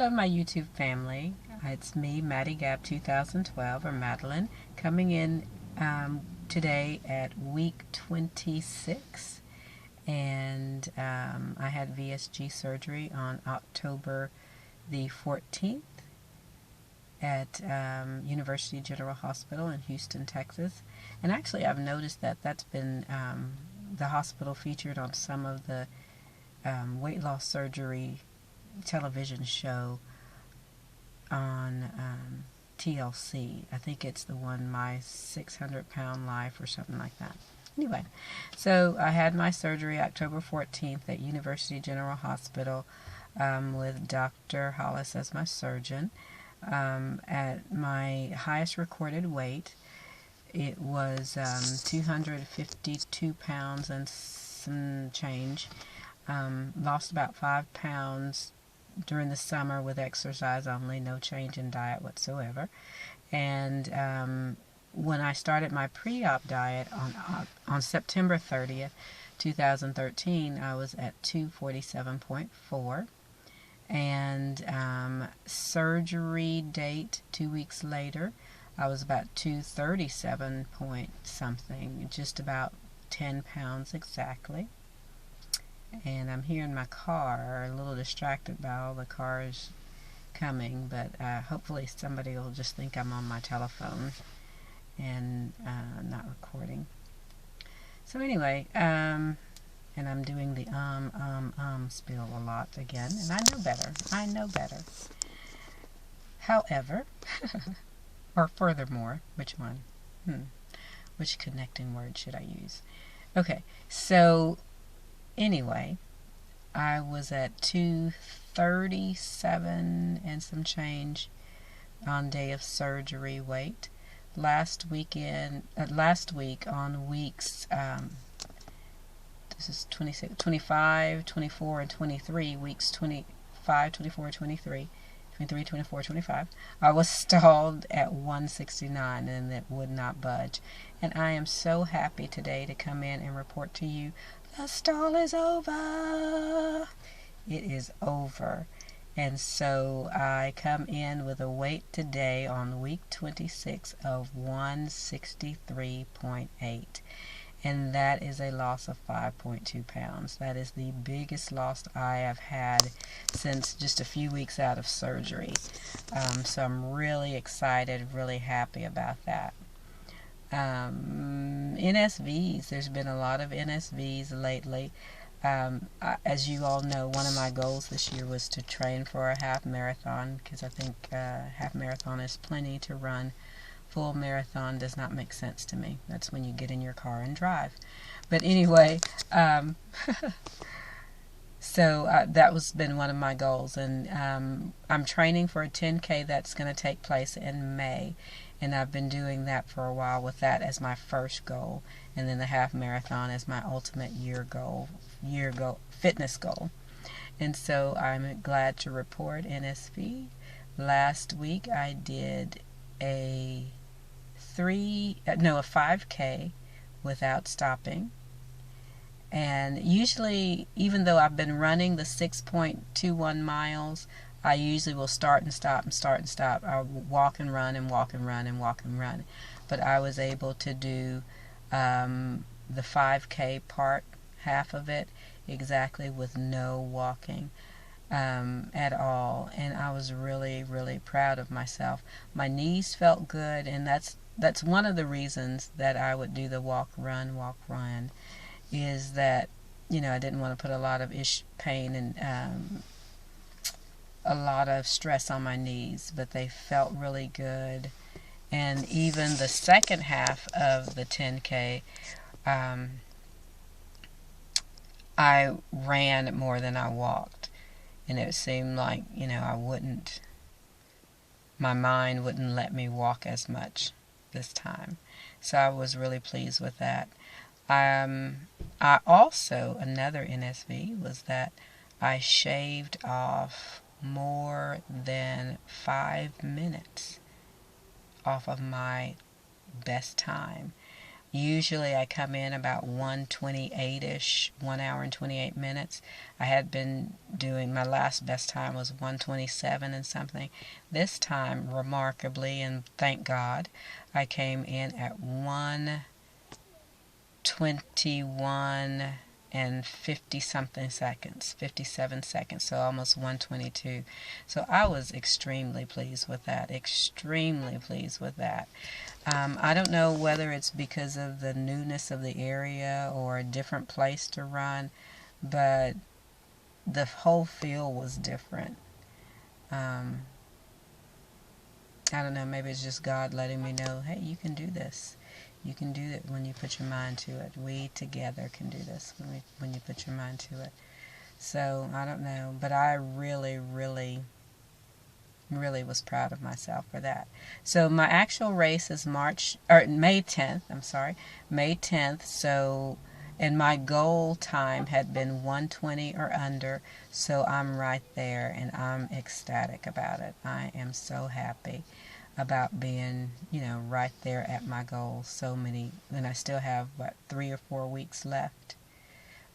Hello, my YouTube family. It's me, Maddie Gab 2012, or Madeline, coming in today at week 26. And I had VSG surgery on October the 14th at University General Hospital in Houston, Texas. And actually, I've noticed that that's been the hospital featured on some of the weight loss surgery television show on TLC. I think it's the one, My 600-Pound Life, or something like that. Anyway, so I had my surgery October 14th at University General Hospital with Dr. Hollis as my surgeon. At my highest recorded weight, it was 252 pounds and some change. Lost about 5 pounds during the summer with exercise only, no change in diet whatsoever. And when I started my pre-op diet on September 30th, 2013, I was at 247.4. And surgery date 2 weeks later, I was about 237 point something, just about 10 pounds exactly. And I'm here in my car, a little distracted by all the cars coming, but hopefully somebody will just think I'm on my telephone and not recording. So anyway, and I'm doing the spiel a lot again, and I know better. However, or furthermore, which one? Which connecting word should I use? Okay, so anyway, I was at 237 and some change on day of surgery weight. Last week on weeks, this is 26, 25, 24, and 23, weeks 25, 24, 23, 23, 24, 25, I was stalled at 169 and it would not budge. And I am so happy today to come in and report to you, the stall is over. It is over. And so I come in with a weight today on week 26 of 163.8. And that is a loss of 5.2 pounds. That is the biggest loss I have had since just a few weeks out of surgery. So I'm really excited, really happy about that. NSVs, there's been a lot of NSVs lately. As you all know, one of my goals this year was to train for a half marathon, because I think half marathon is plenty to run. Full marathon does not make sense to me. That's when you get in your car and drive. But anyway, so that was been one of my goals, and I'm training for a 10K that's going to take place in May, and I've been doing that for a while with that as my first goal, and then the half marathon as my ultimate year goal, fitness goal. And so I'm glad to report NSV. Last week I did a 5K without stopping. And usually, even though I've been running the 6.21 miles, I usually will start and stop and start and stop. I'll walk and run and walk and run and walk and run. But I was able to do the 5K part, half of it, exactly with no walking at all. And I was really, really proud of myself. My knees felt good, and that's one of the reasons that I would do the walk, run, is that, I didn't want to put a lot of pain and a lot of stress on my knees, but they felt really good. And even the second half of the 10K, I ran more than I walked, and it seemed like, my mind wouldn't let me walk as much this time. So I was really pleased with that. I also, another NSV was that I shaved off more than 5 minutes off of my best time. Usually I come in about 1:28ish, 1 hour and 28 minutes. I had been doing, my last best time was 1:27 and something. This time, remarkably, and thank God, I came in at 1:21 and 50 something seconds, 57 seconds, so almost 1:22. So I was extremely pleased with that, extremely pleased with that. I don't know whether it's because of the newness of the area or a different place to run, but the whole feel was different. Um, I don't know, maybe it's just God letting me know, hey, you can do this. You can do it when you put your mind to it. We together can do this when you put your mind to it. So, I don't know, but I really, really, really was proud of myself for that. So, my actual race is May 10th, I'm sorry, May 10th, so, and my goal time had been 1:20 or under, so I'm right there, and I'm ecstatic about it. I am so happy about being, right there at my goal. And I still have, 3 or 4 weeks left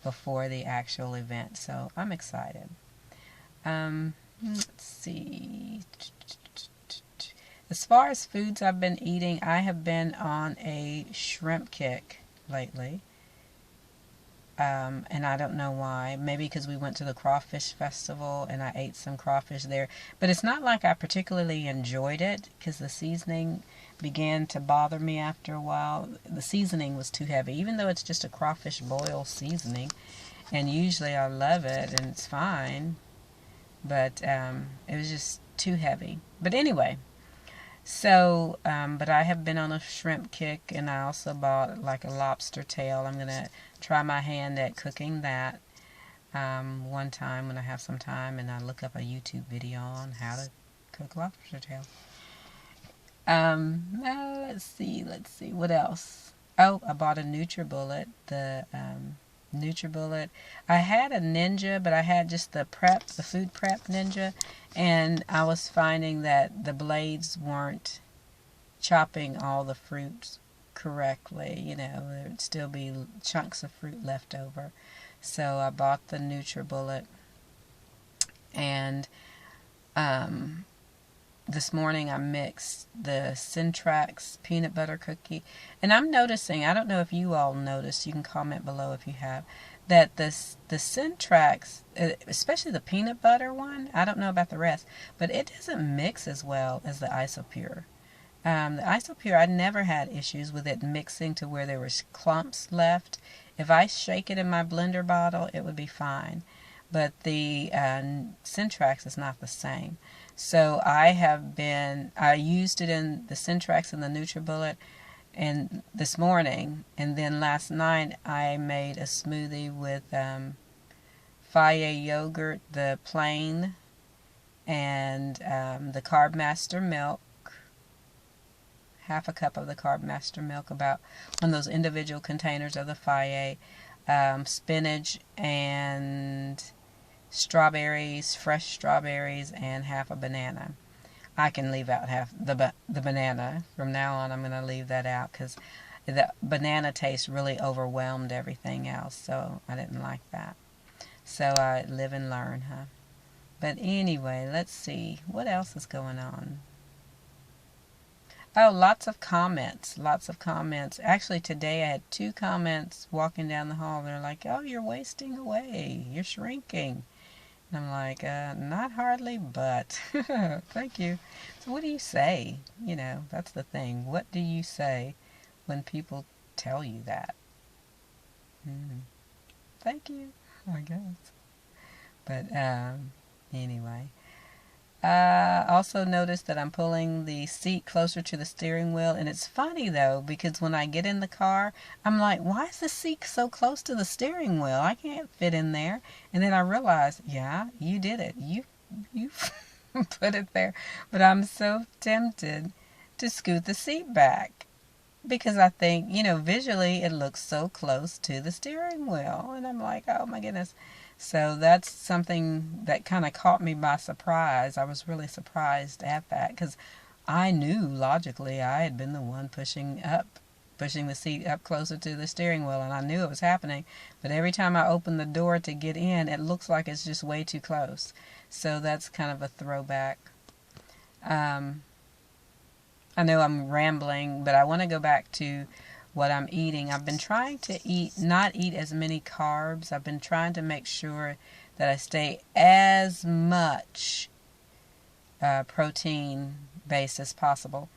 before the actual event. So I'm excited. Let's see. As far as foods I've been eating, I have been on a shrimp kick lately. And I don't know why. Maybe because we went to the crawfish festival and I ate some crawfish there. But it's not like I particularly enjoyed it because the seasoning began to bother me after a while. The seasoning was too heavy, even though it's just a crawfish boil seasoning. And usually I love it and it's fine. But it was just too heavy. But anyway. So, but I have been on a shrimp kick, and I also bought like a lobster tail. I'm going to try my hand at cooking that one time when I have some time, and I look up a YouTube video on how to cook lobster tail. Let's see, what else? Oh, I bought a NutriBullet, the NutriBullet. I had a Ninja, but I had just the food prep Ninja, and I was finding that the blades weren't chopping all the fruits correctly. There'd still be chunks of fruit left over. So I bought the NutriBullet, and this morning I mixed the Syntrax peanut butter cookie. And I'm noticing, I don't know if you all noticed, you can comment below if you have, that the Syntrax, especially the peanut butter one, I don't know about the rest, but it doesn't mix as well as the Isopure. The Isopure, I never had issues with it mixing to where there was clumps left. If I shake it in my blender bottle, it would be fine. But the Syntrax is not the same. So I used it in the Syntrax and the NutriBullet and this morning, and then last night I made a smoothie with Fage yogurt, the plain, and the Carb Master milk, half a cup of the Carb Master milk, about one of those individual containers of the Fage, spinach and strawberries, fresh strawberries, and half a banana. I can leave out half the banana. From now on, I'm going to leave that out because the banana taste really overwhelmed everything else, so I didn't like that. So I live and learn, huh? But anyway, let's see. What else is going on? Oh, lots of comments. Actually, today I had 2 comments walking down the hall. They're like, oh, you're wasting away. You're shrinking. And I'm like, not hardly, but thank you. So what do you say? That's the thing. What do you say when people tell you that? Thank you, I guess. But anyway. Also noticed that I'm pulling the seat closer to the steering wheel, and it's funny though, because when I get in the car, I'm like, why is the seat so close to the steering wheel? I can't fit in there. And then I realized, yeah, you did it. You put it there. But I'm so tempted to scoot the seat back because I think, visually it looks so close to the steering wheel, and I'm like, oh my goodness. So that's something that kind of caught me by surprise. I was really surprised at that because I knew logically I had been the one pushing up pushing the seat up closer to the steering wheel, and I knew it was happening. But every time I open the door to get in, it looks like it's just way too close. So that's kind of a throwback. I know I'm rambling, but I want to go back to what I'm eating. I've been trying to not eat as many carbs. I've been trying to make sure that I stay as much protein based as possible.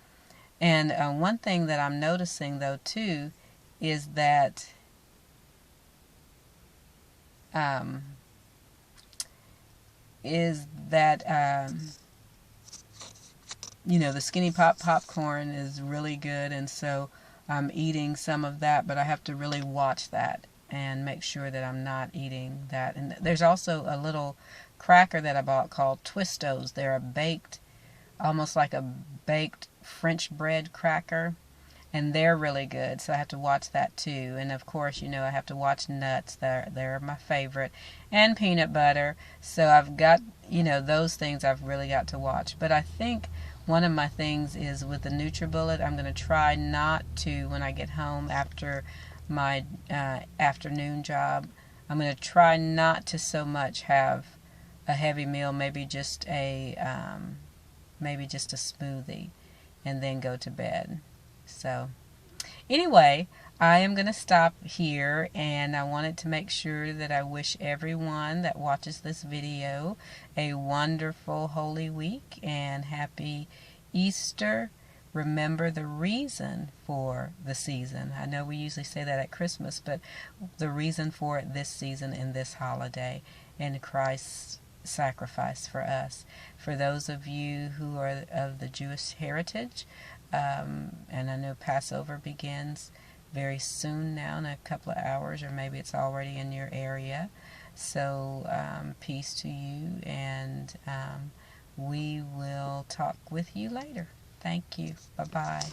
And one thing that I'm noticing though too is that the Skinny popcorn is really good, and so I'm eating some of that, but I have to really watch that and make sure that I'm not eating that. And there's also a little cracker that I bought called Twistos. They're a baked, almost like a baked French bread cracker, and they're really good, so I have to watch that too. And of course, I have to watch nuts. They're my favorite, and peanut butter. So I've got, those things I've really got to watch. But I think one of my things is with the NutriBullet, I'm going to try not to, when I get home after my afternoon job, I'm going to try not to so much have a heavy meal, maybe just a smoothie, and then go to bed. So anyway, I am going to stop here, and I wanted to make sure that I wish everyone that watches this video a wonderful Holy Week and happy Easter. Remember the reason for the season. I know we usually say that at Christmas, but the reason for it this season and this holiday, and Christ's sacrifice for us. For those of you who are of the Jewish heritage, and I know Passover begins very soon now, in a couple of hours, or maybe it's already in your area. So peace to you, and we will talk with you later. Thank you. Bye-bye.